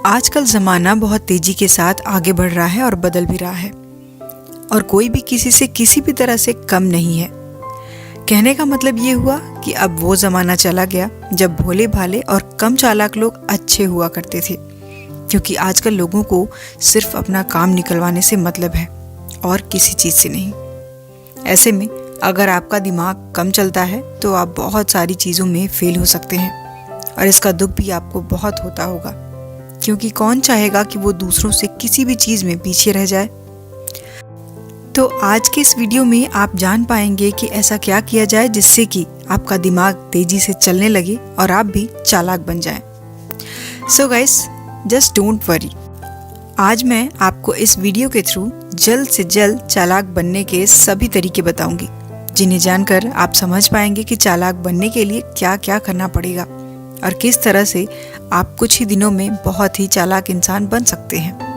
आजकल ज़माना बहुत तेज़ी के साथ आगे बढ़ रहा है और बदल भी रहा है, और कोई भी किसी से किसी भी तरह से कम नहीं है। कहने का मतलब ये हुआ कि अब वो ज़माना चला गया जब भोले भाले और कम चालाक लोग अच्छे हुआ करते थे, क्योंकि आजकल लोगों को सिर्फ अपना काम निकलवाने से मतलब है और किसी चीज़ से नहीं। ऐसे में अगर आपका दिमाग कम चलता है तो आप बहुत सारी चीज़ों में फेल हो सकते हैं, और इसका दुख भी आपको बहुत होता होगा, क्योंकि कौन चाहेगा कि वो दूसरों से किसी भी चीज़ में पीछे रह जाए। तो आज के इस वीडियो में आप जान पाएंगे कि ऐसा क्या किया जाए जिससे कि आपका दिमाग तेज़ी से चलने लगे और आप भी चालाक बन जाएं। So guys, just don't worry. आज मैं आपको इस वीडियो के थ्रू जल्द से जल्द चालाक बनने के सभी तरीके बताऊंगी, जिन्हें जानकर आप समझ पाएंगे कि चालाक बनने के लिए क्या क्या करना पड़ेगा और किस तरह से आप कुछ ही दिनों में बहुत ही चालाक इंसान बन सकते हैं।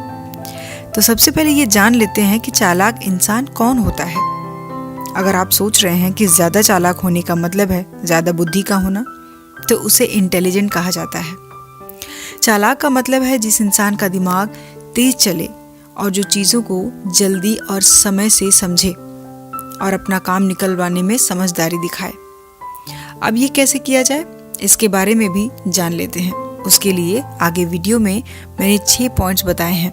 तो सबसे पहले ये जान लेते हैं कि चालाक इंसान कौन होता है। अगर आप सोच रहे हैं कि ज़्यादा चालाक होने का मतलब है ज़्यादा बुद्धि का होना, तो उसे इंटेलिजेंट कहा जाता है। चालाक का मतलब है जिस इंसान का दिमाग तेज चले और जो चीज़ों को जल्दी और समय से समझे और अपना काम निकलवाने में समझदारी दिखाए। अब ये कैसे किया जाए, इसके बारे में भी जान लेते हैं। उसके लिए आगे वीडियो में मैंने 6 पॉइंट्स बताए हैं,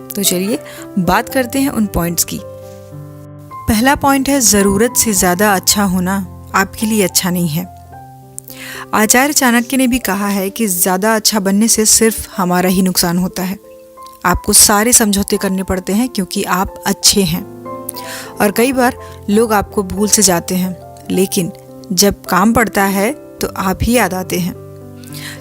तो चलिए बात करते हैं उन पॉइंट्स की। पहला पॉइंट है, ज़रूरत से ज़्यादा अच्छा होना आपके लिए अच्छा नहीं है। आचार्य चाणक्य ने भी कहा है कि ज़्यादा अच्छा बनने से सिर्फ हमारा ही नुकसान होता है। आपको सारे समझौते करने पड़ते हैं क्योंकि आप अच्छे हैं, और कई बार लोग आपको भूल से जाते हैं, लेकिन जब काम पड़ता है तो आप ही याद आते हैं।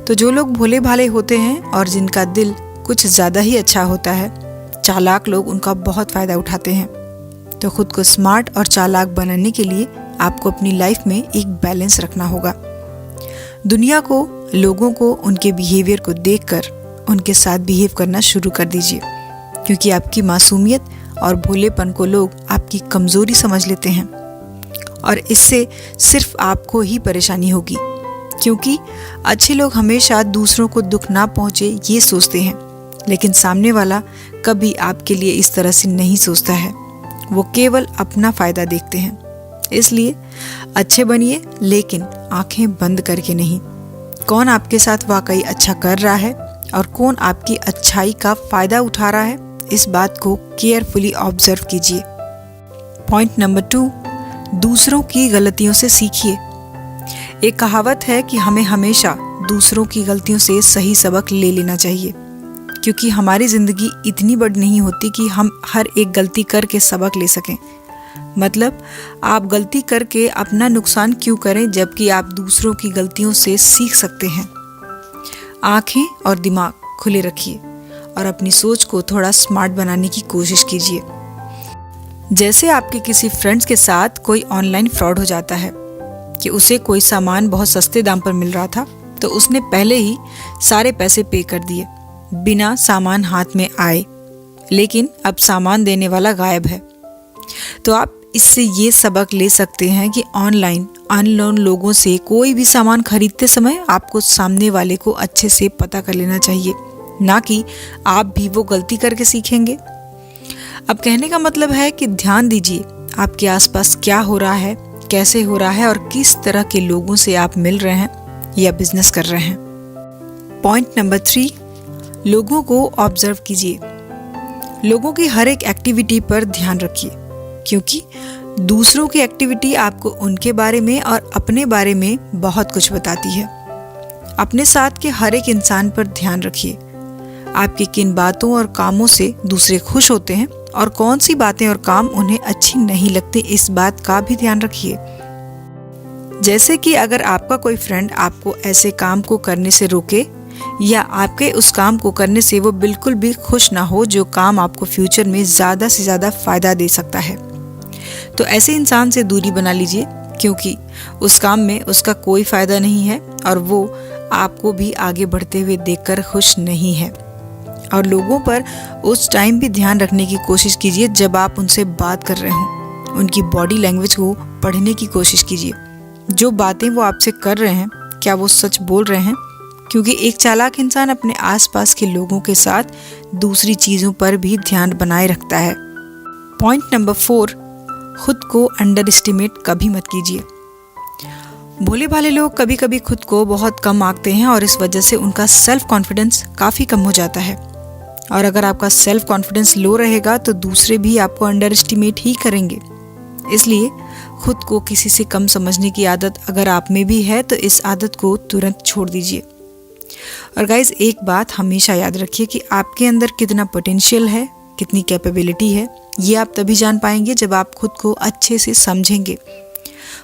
तो जो लोग भोले भाले होते हैं और जिनका दिल कुछ ज़्यादा ही अच्छा होता है, चालाक लोग उनका बहुत फ़ायदा उठाते हैं। तो खुद को स्मार्ट और चालाक बनाने के लिए आपको अपनी लाइफ में एक बैलेंस रखना होगा। दुनिया को, लोगों को, उनके बिहेवियर को देखकर उनके साथ बिहेव करना शुरू कर दीजिए, क्योंकि आपकी मासूमियत और भोलेपन को लोग आपकी कमज़ोरी समझ लेते हैं, और इससे सिर्फ आपको ही परेशानी होगी, क्योंकि अच्छे लोग हमेशा दूसरों को दुख ना पहुँचे ये सोचते हैं, लेकिन सामने वाला कभी आपके लिए इस तरह से नहीं सोचता है। वो केवल अपना फ़ायदा देखते हैं। इसलिए अच्छे बनिए, लेकिन आंखें बंद करके नहीं। कौन आपके साथ वाकई अच्छा कर रहा है और कौन आपकी अच्छाई का फ़ायदा उठा रहा है, इस बात को केयरफुली ऑब्जर्व कीजिए। पॉइंट नंबर 2, दूसरों की गलतियों से सीखिए। एक कहावत है कि हमें हमेशा दूसरों की गलतियों से सही सबक ले लेना चाहिए, क्योंकि हमारी ज़िंदगी इतनी बड़ी नहीं होती कि हम हर एक गलती करके सबक ले सकें। मतलब आप गलती करके अपना नुकसान क्यों करें, जबकि आप दूसरों की गलतियों से सीख सकते हैं। आँखें और दिमाग खुले रखिए और अपनी सोच को थोड़ा स्मार्ट बनाने की कोशिश कीजिए। जैसे आपके किसी फ्रेंड्स के साथ कोई ऑनलाइन फ्रॉड हो जाता है कि उसे कोई सामान बहुत सस्ते दाम पर मिल रहा था, तो उसने पहले ही सारे पैसे पे कर दिए बिना सामान हाथ में आए, लेकिन अब सामान देने वाला गायब है। तो आप इससे ये सबक ले सकते हैं कि ऑनलाइन अननोन लोगों से कोई भी सामान खरीदते समय आपको सामने वाले को अच्छे से पता कर लेना चाहिए, ना कि आप भी वो गलती करके सीखेंगे। अब कहने का मतलब है कि ध्यान दीजिए आपके आसपास क्या हो रहा है, कैसे हो रहा है और किस तरह के लोगों से आप मिल रहे हैं या बिजनेस कर रहे हैं। पॉइंट नंबर 3, लोगों को ऑब्जर्व कीजिए। लोगों की हर एक एक्टिविटी पर ध्यान रखिए, क्योंकि दूसरों की एक्टिविटी आपको उनके बारे में और अपने बारे में बहुत कुछ बताती है। अपने साथ के हर एक इंसान पर ध्यान रखिए। आपकी किन बातों और कामों से दूसरे खुश होते हैं और कौन सी बातें और काम उन्हें अच्छी नहीं लगती, इस बात का भी ध्यान रखिए। जैसे कि अगर आपका कोई फ्रेंड आपको ऐसे काम को करने से रोके या आपके उस काम को करने से वो बिल्कुल भी खुश ना हो जो काम आपको फ्यूचर में ज़्यादा से ज़्यादा फ़ायदा दे सकता है, तो ऐसे इंसान से दूरी बना लीजिए, क्योंकि उस काम में उसका कोई फ़ायदा नहीं है और वो आपको भी आगे बढ़ते हुए देखकर खुश नहीं है। और लोगों पर उस टाइम भी ध्यान रखने की कोशिश कीजिए जब आप उनसे बात कर रहे हों। उनकी बॉडी लैंग्वेज को पढ़ने की कोशिश कीजिए। जो बातें वो आपसे कर रहे हैं, क्या वो सच बोल रहे हैं, क्योंकि एक चालाक इंसान अपने आसपास के लोगों के साथ दूसरी चीज़ों पर भी ध्यान बनाए रखता है। पॉइंट नंबर 4, खुद को अंडर एस्टिमेट कभी मत कीजिए। भोले भाले लोग कभी कभी खुद को बहुत कम आंकते हैं और इस वजह से उनका सेल्फ कॉन्फिडेंस काफ़ी कम हो जाता है। और अगर आपका सेल्फ कॉन्फिडेंस लो रहेगा तो दूसरे भी आपको अंडर एस्टिमेट ही करेंगे। इसलिए खुद को किसी से कम समझने की आदत अगर आप में भी है तो इस आदत को तुरंत छोड़ दीजिए। और गाइज, एक बात हमेशा याद रखिए कि आपके अंदर कितना पोटेंशियल है, कितनी कैपेबिलिटी है, ये आप तभी जान पाएंगे जब आप खुद को अच्छे से समझेंगे।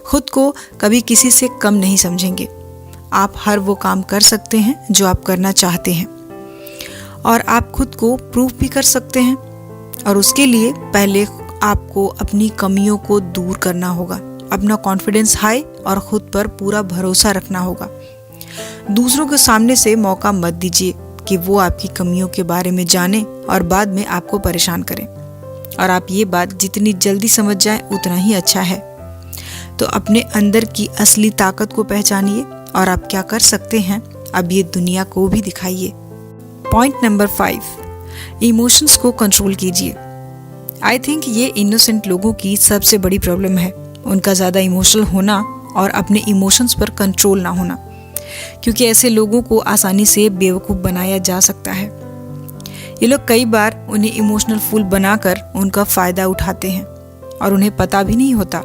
खुद को कभी किसी से कम नहीं समझेंगे। आप हर वो काम कर सकते हैं जो आप करना चाहते हैं और आप खुद को प्रूव भी कर सकते हैं। और उसके लिए पहले आपको अपनी कमियों को दूर करना होगा, अपना कॉन्फिडेंस हाई और खुद पर पूरा भरोसा रखना होगा। दूसरों के सामने से मौका मत दीजिए कि वो आपकी कमियों के बारे में जाने और बाद में आपको परेशान करें। और आप ये बात जितनी जल्दी समझ जाएं उतना ही अच्छा है। तो अपने अंदर की असली ताकत को पहचानिए और आप क्या कर सकते हैं अब ये दुनिया को भी दिखाइए। पॉइंट नंबर 5, इमोशंस को कंट्रोल कीजिए। आई थिंक ये इनोसेंट लोगों की सबसे बड़ी प्रॉब्लम है, उनका ज़्यादा इमोशनल होना और अपने इमोशंस पर कंट्रोल ना होना, क्योंकि ऐसे लोगों को आसानी से बेवकूफ़ बनाया जा सकता है। ये लोग कई बार उन्हें इमोशनल फूल बनाकर उनका फ़ायदा उठाते हैं और उन्हें पता भी नहीं होता।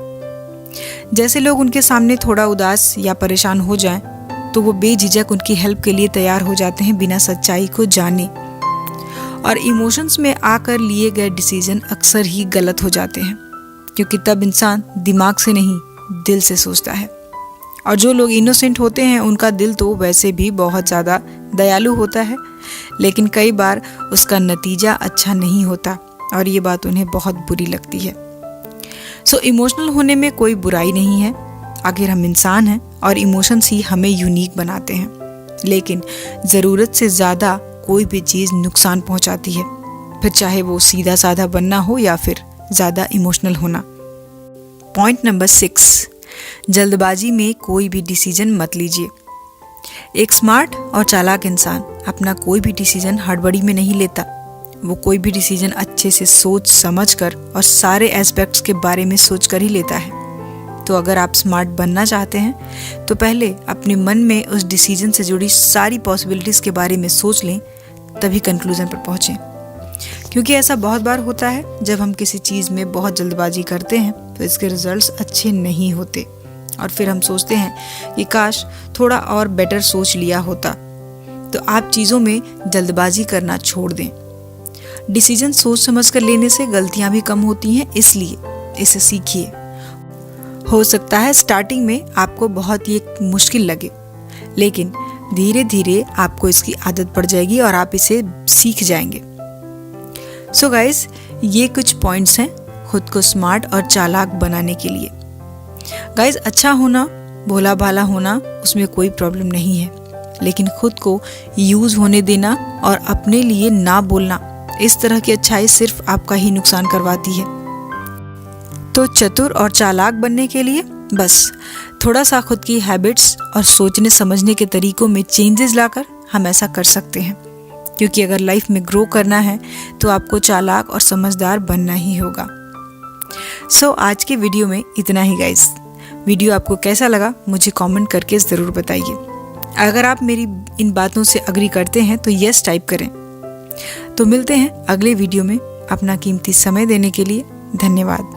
जैसे लोग उनके सामने थोड़ा उदास या परेशान हो जाएं, तो वो बेझिझक उनकी हेल्प के लिए तैयार हो जाते हैं बिना सच्चाई को जाने। और इमोशंस में आकर लिए गए डिसीजन अक्सर ही गलत हो जाते हैं, क्योंकि तब इंसान दिमाग से नहीं दिल से सोचता है। और जो लोग इनोसेंट होते हैं उनका दिल तो वैसे भी बहुत ज़्यादा दयालु होता है, लेकिन कई बार उसका नतीजा अच्छा नहीं होता और ये बात उन्हें बहुत बुरी लगती है। सो इमोशनल होने में कोई बुराई नहीं है। आखिर हम इंसान हैं और इमोशंस ही हमें यूनिक बनाते हैं। लेकिन ज़रूरत से ज़्यादा कोई भी चीज़ नुकसान पहुंचाती है, फिर चाहे वो सीधा साधा बनना हो या फिर ज़्यादा इमोशनल होना। पॉइंट नंबर 6, जल्दबाजी में कोई भी डिसीजन मत लीजिए। एक स्मार्ट और चालाक इंसान अपना कोई भी डिसीजन हड़बड़ी में नहीं लेता। वो कोई भी डिसीजन अच्छे से सोच समझ कर और सारे एस्पेक्ट्स के बारे में सोच कर ही लेता है। तो अगर आप स्मार्ट बनना चाहते हैं तो पहले अपने मन में उस डिसीजन से जुड़ी सारी पॉसिबिलिटीज़ के बारे में सोच लें, तभी कंक्लूजन पर पहुँचें। क्योंकि ऐसा बहुत बार होता है, जब हम किसी चीज़ में बहुत जल्दबाजी करते हैं तो इसके रिजल्ट्स अच्छे नहीं होते और फिर हम सोचते हैं कि काश थोड़ा और बेटर सोच लिया होता। तो आप चीज़ों में जल्दबाजी करना छोड़ दें। डिसीजन सोच समझ कर लेने से गलतियां भी कम होती हैं, इसलिए इसे सीखिए। हो सकता है स्टार्टिंग में आपको बहुत ही मुश्किल लगे, लेकिन धीरे धीरे आपको इसकी आदत पड़ जाएगी और आप इसे सीख जाएंगे। सो गाइस, ये कुछ पॉइंट्स हैं खुद को स्मार्ट और चालाक बनाने के लिए। गाइस, अच्छा होना, भोला भाला होना, उसमें कोई प्रॉब्लम नहीं है, लेकिन खुद को यूज होने देना और अपने लिए ना बोलना, इस तरह की अच्छाई सिर्फ आपका ही नुकसान करवाती है। तो चतुर और चालाक बनने के लिए बस थोड़ा सा खुद की हैबिट्स और सोचने समझने के तरीकों में चेंजेस लाकर हम ऐसा कर सकते हैं। क्योंकि अगर लाइफ में ग्रो करना है तो आपको चालाक और समझदार बनना ही होगा। सो आज के वीडियो में इतना ही गाइस। वीडियो आपको कैसा लगा मुझे कमेंट करके ज़रूर बताइए। अगर आप मेरी इन बातों से अग्री करते हैं तो यस टाइप करें। तो मिलते हैं अगले वीडियो में। अपना कीमती समय देने के लिए धन्यवाद।